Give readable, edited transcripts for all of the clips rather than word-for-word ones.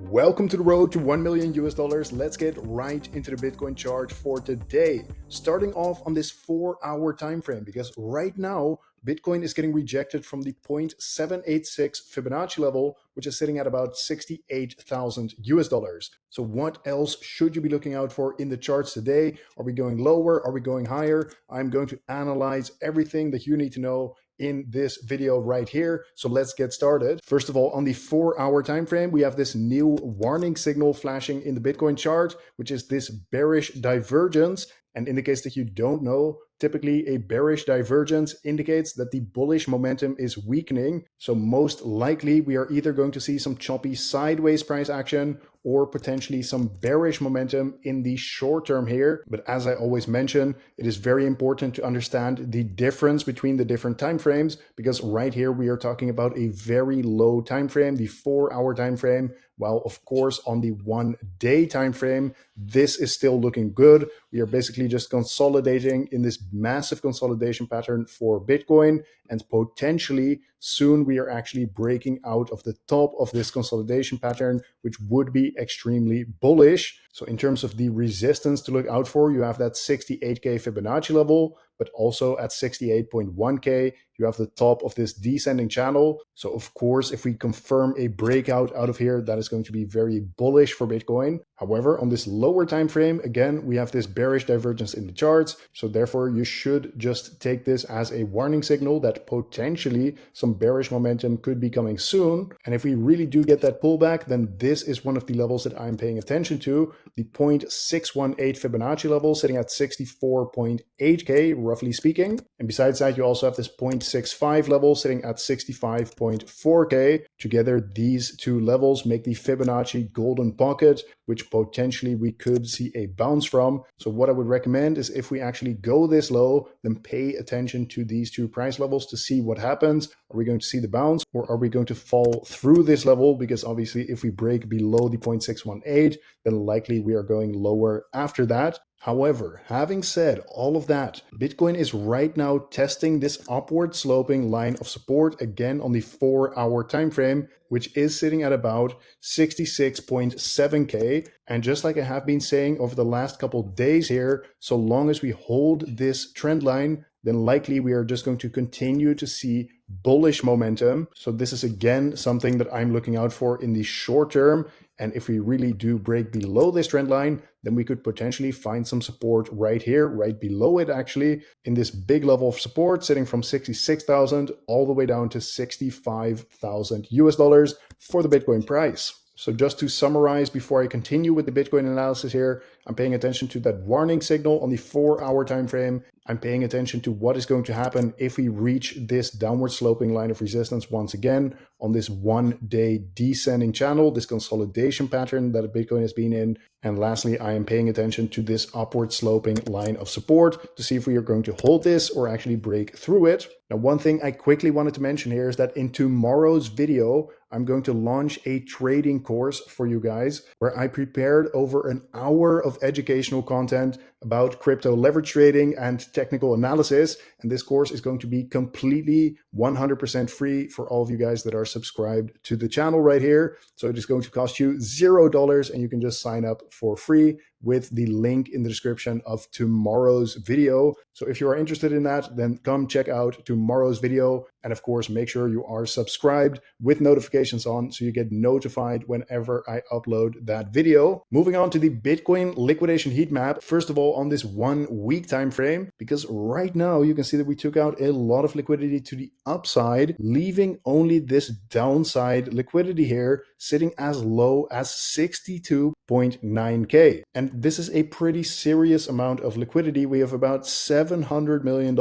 Welcome to the road to 1 million US dollars. Let's get right into the Bitcoin chart for today. Starting off on this 4-hour time frame, because right now Bitcoin is getting rejected from the 0.786 Fibonacci level, which is sitting at about 68,000 US dollars. So what else should you be looking out for in the charts today? Are we going lower? Are we going higher? I'm going to analyze everything that you need to know in this video right here. So let's get started. First of all, on the 4-hour time frame, we have this new warning signal flashing in the Bitcoin chart, which is this bearish divergence. And in the case that you don't know, typically a bearish divergence indicates that the bullish momentum is weakening. So most likely we are either going to see some choppy sideways price action or potentially some bearish momentum in the short term here. But as I always mention, it is very important to understand the difference between the different time frames, because right here we are talking about a very low time frame, the 4-hour time frame, while of course on the 1-day time frame, this is still looking good. We are basically just consolidating in this massive consolidation pattern for Bitcoin, and potentially soon we are actually breaking out of the top of this consolidation pattern, which would be extremely bullish. So in terms of the resistance to look out for, you have that 68K Fibonacci level, but also at 68.1K, you have the top of this descending channel. So of course, if we confirm a breakout out of here, that is going to be very bullish for Bitcoin. However, on this lower time frame, again, we have this bearish divergence in the charts. So therefore, you should just take this as a warning signal that potentially some bearish momentum could be coming soon. And if we really do get that pullback, then this is one of the levels that I'm paying attention to, the 0.618 Fibonacci level sitting at 64.8K, roughly speaking. And besides that, you also have this 0.65 level sitting at 65.4K. Together, these two levels make the Fibonacci golden pocket, which potentially we could see a bounce from. So what I would recommend is if we actually go this low, then pay attention to these two price levels to see what happens. Are we going to see the bounce, or are we going to fall through this level? Because obviously if we break below the 0.618, then likely we are going lower after that. However, having said all of that, Bitcoin is right now testing this upward sloping line of support again on the 4-hour time frame, which is sitting at about 66.7K. And just like I have been saying over the last couple of days here, so long as we hold this trend line, then likely we are just going to continue to see bullish momentum. So this is again something that I'm looking out for in the short term. And if we really do break below this trend line, then we could potentially find some support right here, right below it actually, in this big level of support sitting from 66,000 all the way down to 65,000 US dollars for the Bitcoin price. So just to summarize before I continue with the Bitcoin analysis here, I'm paying attention to that warning signal on the 4-hour time frame. I'm paying attention to what is going to happen if we reach this downward sloping line of resistance once again on this 1-day descending channel, this consolidation pattern that Bitcoin has been in. And lastly, I am paying attention to this upward sloping line of support to see if we are going to hold this or actually break through it. Now, one thing I quickly wanted to mention here is that in tomorrow's video, I'm going to launch a trading course for you guys where I prepared over an hour of educational content about crypto leverage trading and technical analysis. And this course is going to be completely 100% free for all of you guys that are subscribed to the channel right here. So it is going to cost you $0 and you can just sign up for free with the link in the description of tomorrow's video. So if you are interested in that, then come check out tomorrow's video. And of course, make sure you are subscribed with notifications on so you get notified whenever I upload that video. Moving on to the Bitcoin liquidation heat map. First of all, on this 1-week time frame, because right now you can see that we took out a lot of liquidity to the upside, leaving only this downside liquidity here sitting as low as 62.9K. And this is a pretty serious amount of liquidity. We have about $700 million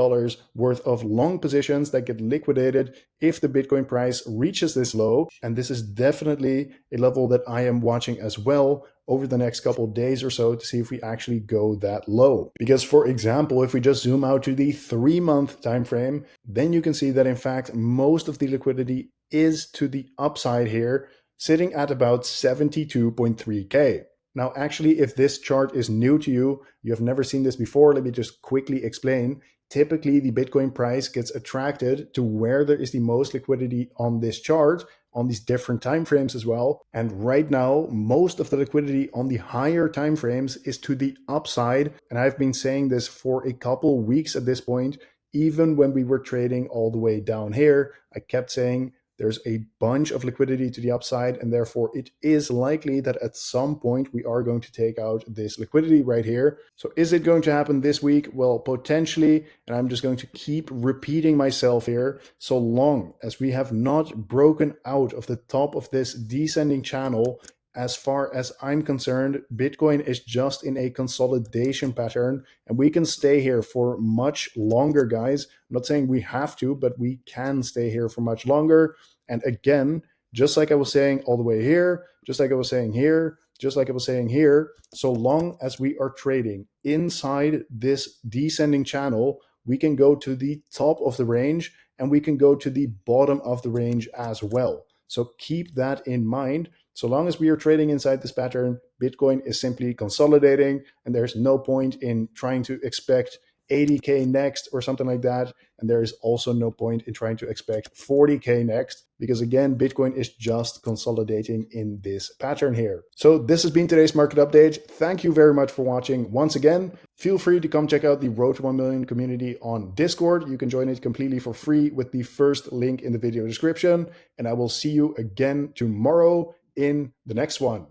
worth of long positions that get liquidated if the Bitcoin price reaches this low. And this is definitely a level that I am watching as well over the next couple of days or so to see if we actually go that low. Because for example, if we just zoom out to the 3-month time frame, then you can see that in fact, most of the liquidity is to the upside here, sitting at about 72.3K. Now, actually, if this chart is new to you, you have never seen this before, let me just quickly explain. Typically, the Bitcoin price gets attracted to where there is the most liquidity on this chart, on these different time frames as well. And right now, most of the liquidity on the higher time frames is to the upside. And I've been saying this for a couple weeks at this point. Even when we were trading all the way down here, I kept saying there's a bunch of liquidity to the upside, and therefore it is likely that at some point we are going to take out this liquidity right here. So is it going to happen this week? Well, potentially, and I'm just going to keep repeating myself here. So long as we have not broken out of the top of this descending channel, as far as I'm concerned, Bitcoin is just in a consolidation pattern, and we can stay here for much longer, guys. I'm not saying we have to, but we can stay here for much longer. And again, just like I was saying all the way here, just like I was saying here, just like I was saying here, so long as we are trading inside this descending channel, we can go to the top of the range and we can go to the bottom of the range as well. So keep that in mind. So long as we are trading inside this pattern, Bitcoin is simply consolidating, and there's no point in trying to expect 80K next or something like that. And there is also no point in trying to expect 40K next, because again, Bitcoin is just consolidating in this pattern here. So this has been today's market update. Thank you very much for watching. Once again, feel free to come check out the Road to 1 Million community on Discord. You can join it completely for free with the first link in the video description. And I will see you again tomorrow in the next one.